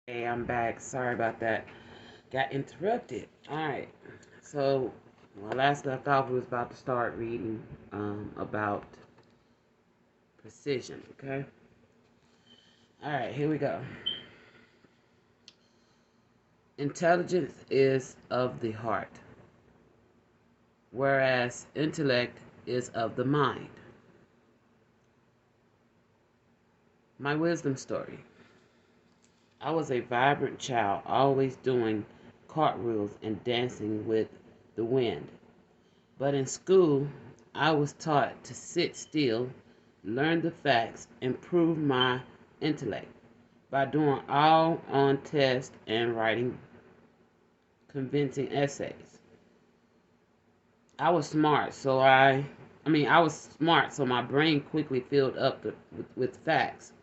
Hey, I'm back. Sorry about that. Got interrupted. All right. So, last left off, we was about to start reading about precision. Okay. All right. Here we go. Intelligence is of the heart, whereas intellect is of the mind. My wisdom story. I was a vibrant child, always doing cartwheels and dancing with the wind. But in school, I was taught to sit still, learn the facts, improve my intellect by doing all on tests and writing convincing essays. I was smart, so I was smart, so my brain quickly filled up with facts.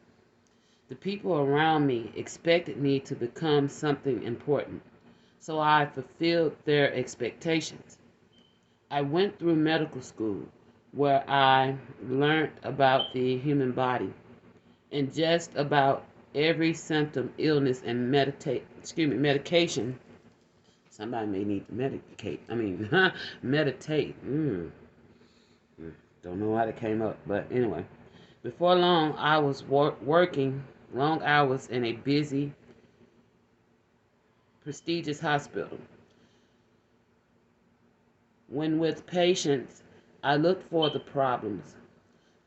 The people around me expected me to become something important, so I fulfilled their expectations. I went through medical school where I learned about the human body and just about every symptom, illness, and medication. Somebody may need to medicate. Meditate. Don't know why that came up, but anyway. Before long, I was working long hours in a busy, prestigious hospital. When with patients, I looked for the problems,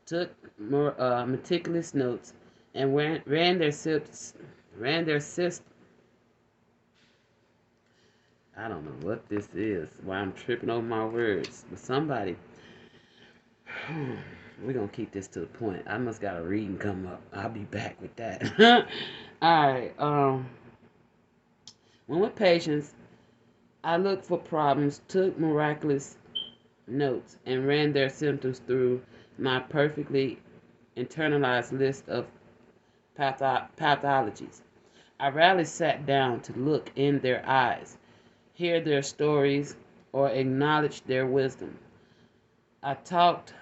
took more meticulous notes, and ran their system. I don't know what this is. Why I'm tripping over my words. But somebody, we're gonna keep this to the point. I must got a reading come up. I'll be back with that. All right. When with patients, I looked for problems, took miraculous notes, and ran their symptoms through my perfectly internalized list of pathologies. I rarely sat down to look in their eyes, hear their stories, or acknowledge their wisdom. I talked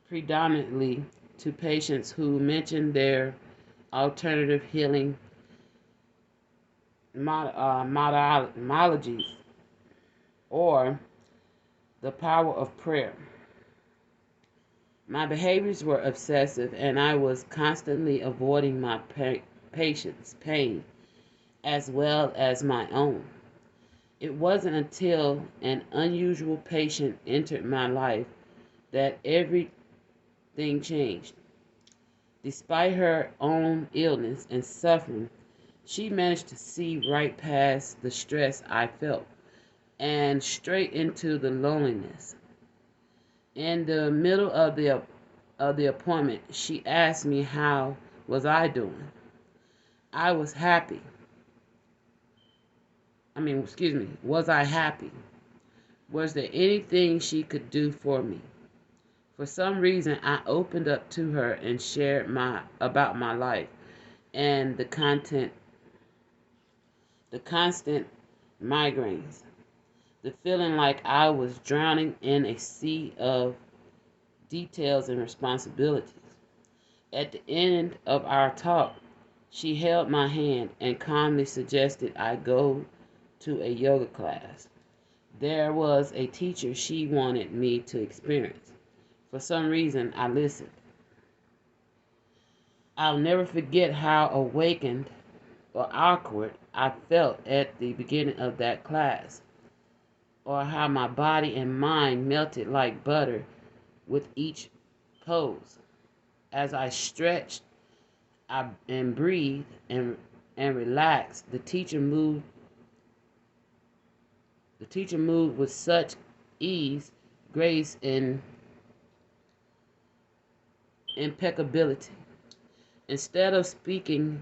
predominantly to patients who mentioned their alternative healing modalities or the power of prayer. My behaviors were obsessive, and I was constantly avoiding my patient's pain as well as my own. It wasn't until an unusual patient entered my life that everything changed. Despite her own illness and suffering, she managed to see right past the stress I felt and straight into the loneliness. In the middle of the appointment, she asked me how was I doing. I was happy. Was I happy? Was there anything she could do for me? For some reason, I opened up to her and shared my about my life and the constant migraines, the feeling like I was drowning in a sea of details and responsibilities. At the end of our talk, she held my hand and calmly suggested I go to a yoga class. There was a teacher she wanted me to experience. For some reason, I listened. I'll never forget how awakened or awkward I felt at the beginning of that class, or how my body and mind melted like butter with each pose. As I stretched and breathed and relaxed, the teacher moved with such ease, grace, and impeccability. Instead of speaking,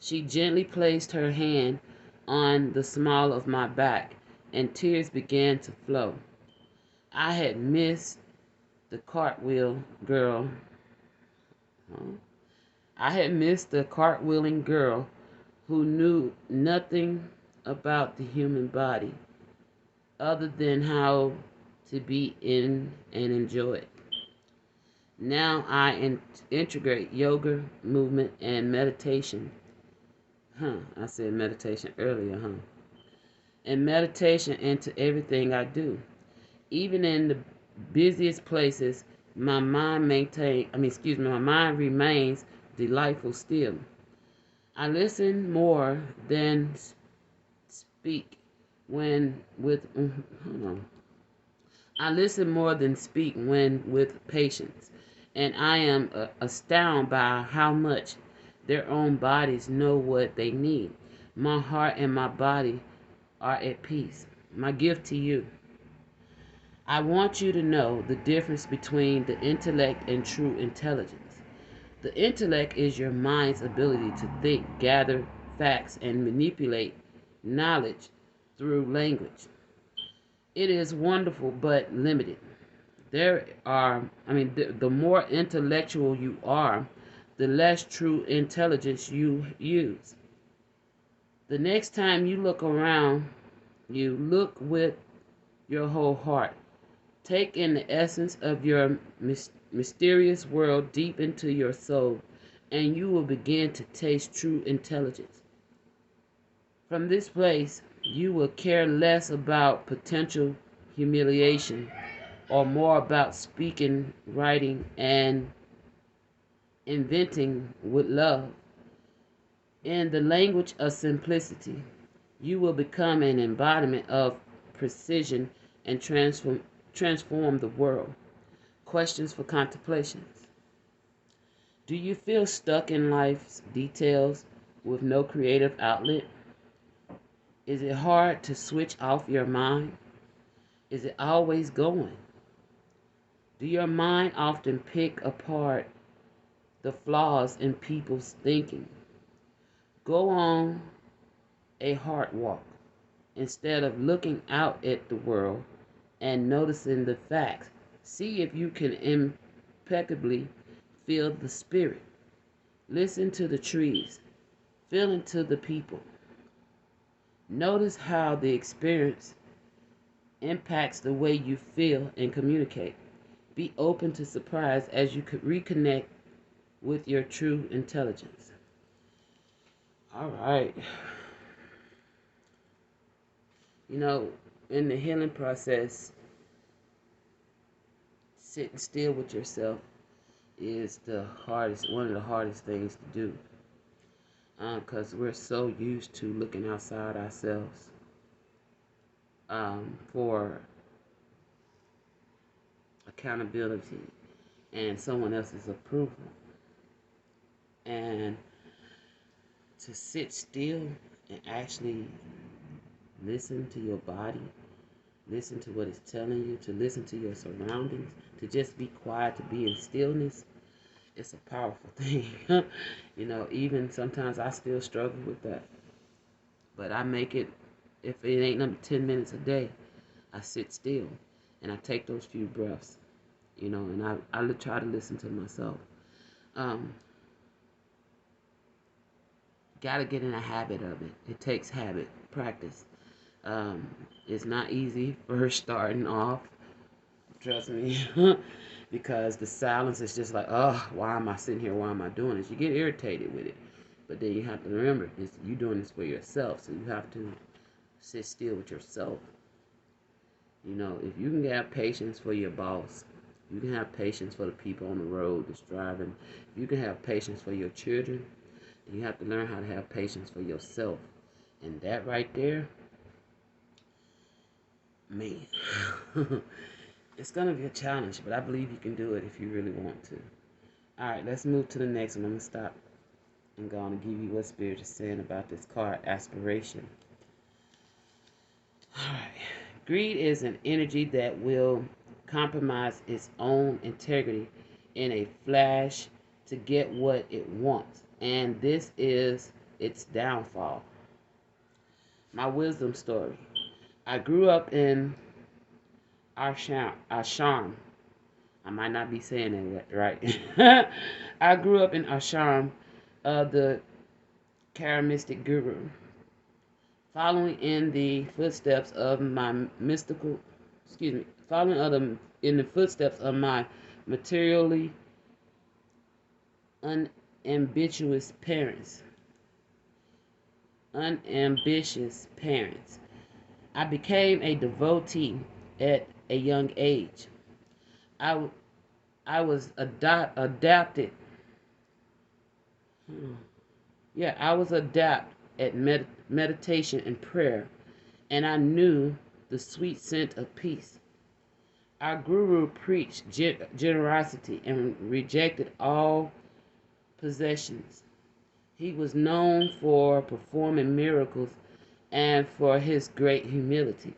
she gently placed her hand on the small of my back, and tears began to flow. I had missed the cartwheel girl. Huh? I had missed the cartwheeling girl who knew nothing about the human body other than how to be in and enjoy it. Now I integrate yoga, movement, and meditation I said meditation earlier, And meditation into everything I do. Even in the busiest places, my mind remains delightful still. I listen more than speak when with hold on. I listen more than speak when with patience, and I am astounded by how much their own bodies know what they need. My heart and my body are at peace. My gift to you. I want you to know the difference between the intellect and true intelligence. The intellect is your mind's ability to think, gather facts, and manipulate knowledge through language. It is wonderful but limited. The more intellectual you are, the less true intelligence you use. The next time you look around, you look with your whole heart. Take in the essence of your mysterious world deep into your soul, and you will begin to taste true intelligence. From this place, you will care less about potential humiliation or more about speaking, writing, and inventing with love. In the language of simplicity, you will become an embodiment of precision and transform the world. Questions for contemplations. Do you feel stuck in life's details with no creative outlet? Is it hard to switch off your mind? Is it always going? Do your mind often pick apart the flaws in people's thinking? Go on a heart walk instead of looking out at the world and noticing the facts. See if you can impeccably feel the spirit. Listen to the trees. Feel into the people. Notice how the experience impacts the way you feel and communicate. Be open to surprise as you could reconnect with your true intelligence. All right. In the healing process, sitting still with yourself is one of the hardest things to do. Because we're so used to looking outside ourselves for accountability and someone else's approval. And to sit still and actually listen to your body, listen to what it's telling you, to listen to your surroundings, to just be quiet, to be in stillness, it's a powerful thing. Even sometimes I still struggle with that. But I make it, if it ain't number 10 minutes a day, I sit still and I take those few breaths, and I try to listen to myself. Gotta get in a habit of it. It takes habit, practice. It's not easy first starting off, trust me, because the silence is just like, oh, why am I sitting here? Why am I doing this? You get irritated with it. But then you have to remember, you're doing this for yourself, so you have to sit still with yourself. If you can have patience for your boss, you can have patience for the people on the road that's driving, if you can have patience for your children, you have to learn how to have patience for yourself. And that right there, man, it's going to be a challenge, but I believe you can do it if you really want to. All right, let's move to the next one. I'm going to stop and go on and give you what Spirit is saying about this card, aspiration. All right. Greed is an energy that will compromise its own integrity in a flash to get what it wants. And this is its downfall. My wisdom story. I grew up in Ashram. I might not be saying that right. I grew up in Ashram of the charismatic guru, following in the footsteps of my in the footsteps of my materially unambitious parents. unambitious parents. I became a devotee at a young age. I, I was adapted. Yeah, I was adept at meditation and prayer, and I knew the sweet scent of peace. Our guru preached generosity and rejected all possessions. He was known for performing miracles and for his great humility.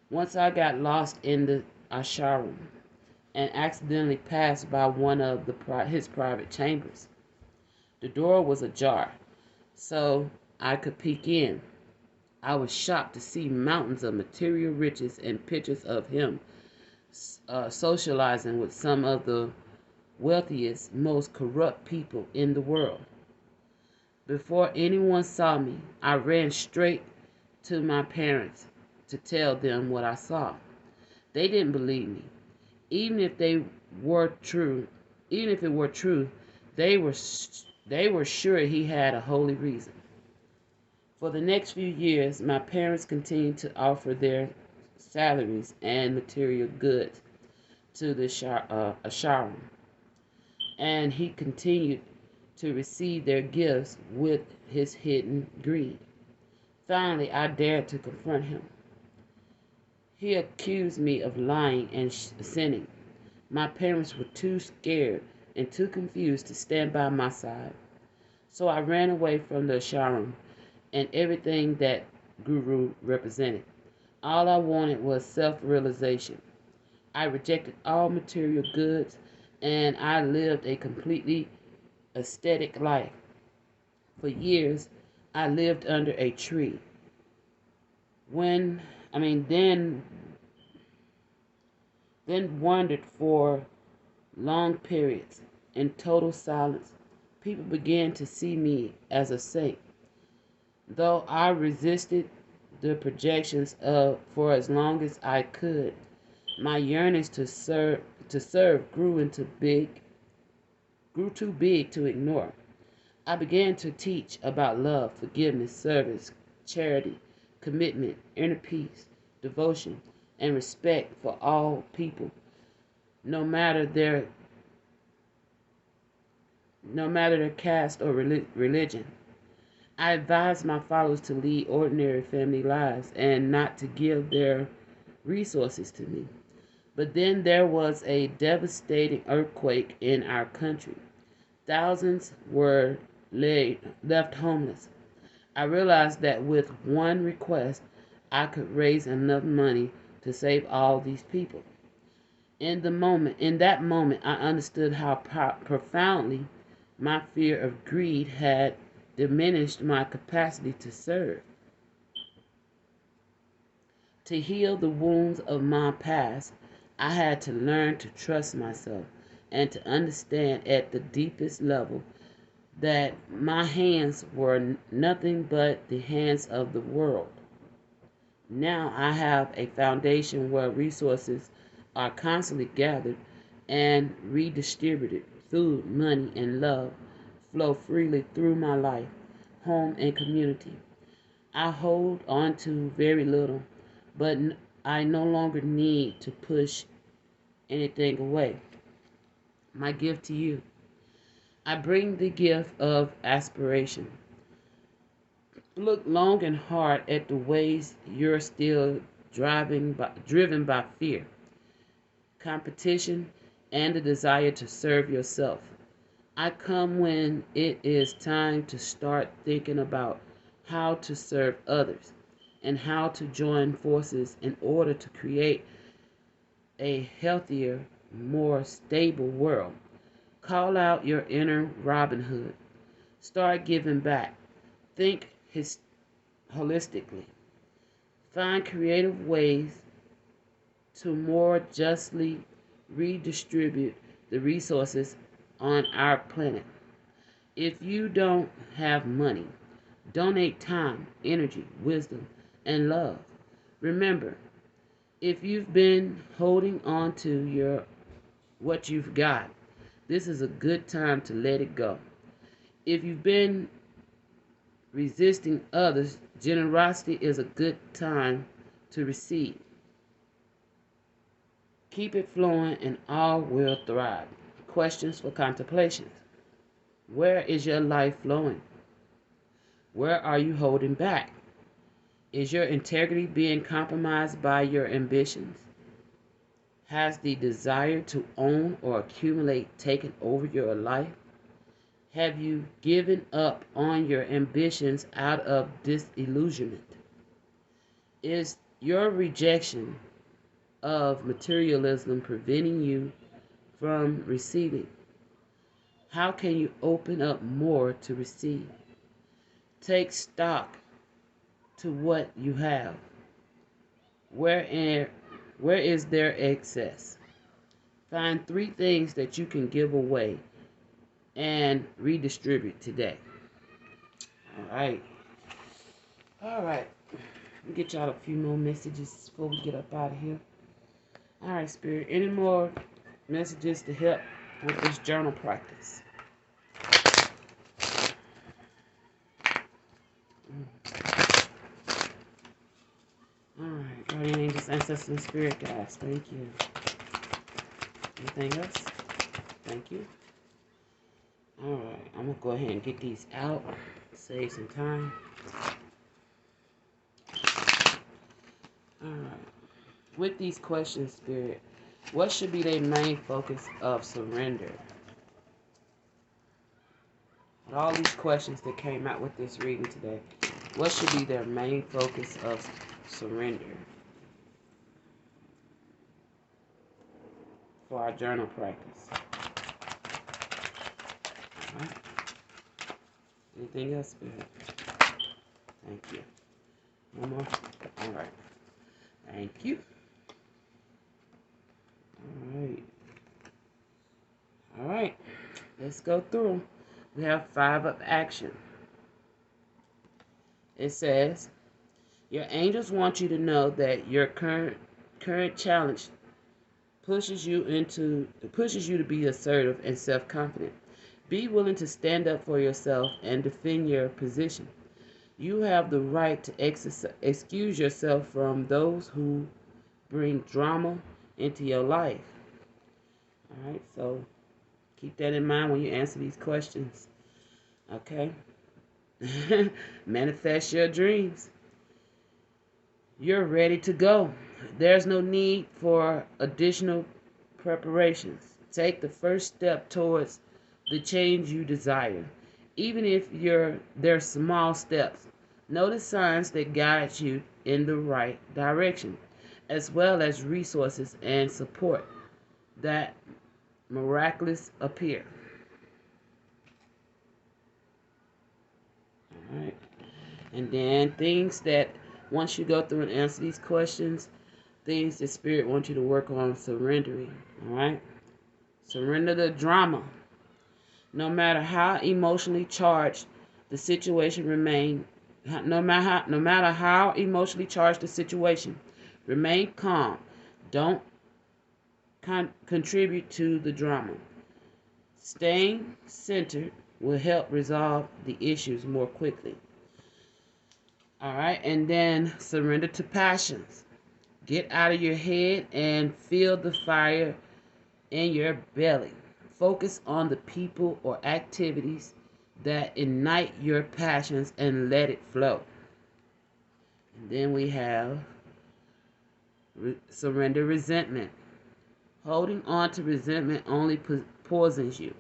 Once I got lost in the ashram and accidentally passed by one of his private chambers. The door was ajar, so I could peek in. I was shocked to see mountains of material riches and pictures of him socializing with some of the wealthiest, most corrupt people in the world. Before anyone saw me, I ran straight to my parents to tell them what I saw. They didn't believe me. Even if they were true, even if it were true, they were they were sure he had a holy reason. For the next few years, my parents continued to offer their salaries and material goods to the ashram, and he continued to receive their gifts with his hidden greed. Finally, I dared to confront him. He accused me of lying and sinning. My parents were too scared and too confused to stand by my side. So I ran away from the ashram and everything that guru represented. All I wanted was self-realization. I rejected all material goods and I lived a completely aesthetic life. For years, I lived under a tree. When, I mean, then wandered for long periods in total silence. People began to see me as a saint. Though I resisted the projections of for as long as I could, my yearnings to serve grew too big to ignore. I began to teach about love, forgiveness, service, charity, commitment, inner peace, devotion, and respect for all people, no matter their no matter their caste or religion. I advised my followers to lead ordinary family lives and not to give their resources to me. But then there was a devastating earthquake in our country. Thousands were left homeless. I realized that with one request, I could raise enough money to save all these people. In that moment, I understood how profoundly my fear of greed had diminished my capacity to serve. To heal the wounds of my past, I had to learn to trust myself and to understand at the deepest level that my hands were nothing but the hands of the world. Now I have a foundation where resources are constantly gathered and redistributed. Food, money, and love flow freely through my life, home, and community. I hold on to very little, but I no longer need to push anything away. My gift to you. I bring the gift of aspiration. Look long and hard at the ways you're still driven by fear, competition, and the desire to serve yourself. I come when it is time to start thinking about how to serve others and how to join forces in order to create a healthier, more stable world. Call out your inner Robin Hood. Start giving back. Think holistically. Find creative ways to more justly redistribute the resources on our planet. If you don't have money, donate time, energy, wisdom, and love. Remember, if you've been holding on to what you've got, this is a good time to let it go. If you've been resisting others, generosity is a good time to receive. Keep it flowing and all will thrive. Questions for contemplation. Where is your life flowing? Where are you holding back? Is your integrity being compromised by your ambitions? Has the desire to own or accumulate taken over your life? Have you given up on your ambitions out of disillusionment? Is your rejection of materialism preventing you from receiving? How can you open up more to receive? Take stock to what you have. Where is there excess? Find 3 things that you can give away and redistribute today. All right. All right. We'll get y'all a few more messages before we get up out of here. All right, Spirit. Any more messages to help with this journal practice? All right. Guardian angels, ancestors, and spirit guides. Thank you. Anything else? Thank you. All right. I'm going to go ahead and get these out. Save some time. All right. With these questions, Spirit, what should be their main focus of surrender? With all these questions that came out with this reading today, what should be their main focus of surrender for our journal practice? All right. Anything else, Spirit? Thank you. One more? All right. Thank you. All right. All right. Let's go through. We have 5 of action. It says, your angels want you to know that your current challenge pushes you to be assertive and self-confident. Be willing to stand up for yourself and defend your position. You have the right to excuse yourself from those who bring drama into your life. All right, so keep that in mind when you answer these questions. Okay? Manifest your dreams. You're ready to go. There's no need for additional preparations. Take the first step towards the change you desire. Even if they're small steps, notice signs that guide you in the right direction, as well as resources and support that miraculous appear. All right. And then things that once you go through and answer these questions, things the Spirit wants you to work on surrendering. All right. Surrender the drama. No matter how emotionally charged the situation remain, no matter how emotionally charged the situation, remain calm. Don't contribute to the drama. Staying centered will help resolve the issues more quickly. All right, and then surrender to passions. Get out of your head and feel the fire in your belly. Focus on the people or activities that ignite your passions and let it flow. And then we have surrender resentment. Holding on to resentment only poisons you.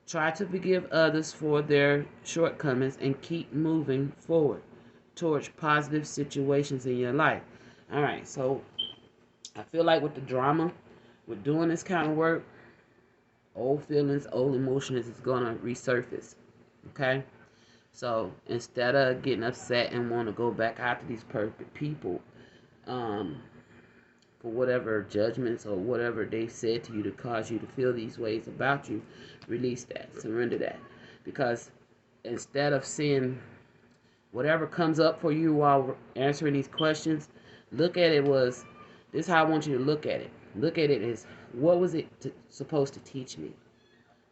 Try to forgive others for their shortcomings and keep moving forward towards positive situations in your life. All right, so I feel like with the drama, with doing this kind of work, old feelings, old emotions is going to resurface. Okay? So instead of getting upset and want to go back after these perfect people for whatever judgments or whatever they said to you to cause you to feel these ways about you, release that, surrender that. Because instead of seeing whatever comes up for you while answering these questions, look at it this is how I want you to look at it. Look at it as, what was it supposed to teach me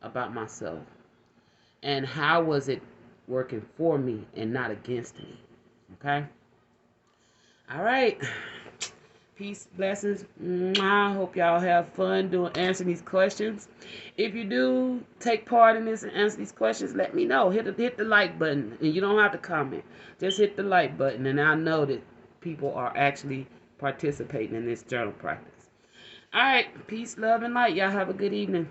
about myself? And how was it working for me and not against me. Okay? All right. Peace, blessings. I hope y'all have fun answering these questions. If you do take part in this and answer these questions, let me know. Hit the like button, and you don't have to comment. Just hit the like button, and I know that people are actually participating in this journal practice. All right, peace, love, and light. Y'all have a good evening.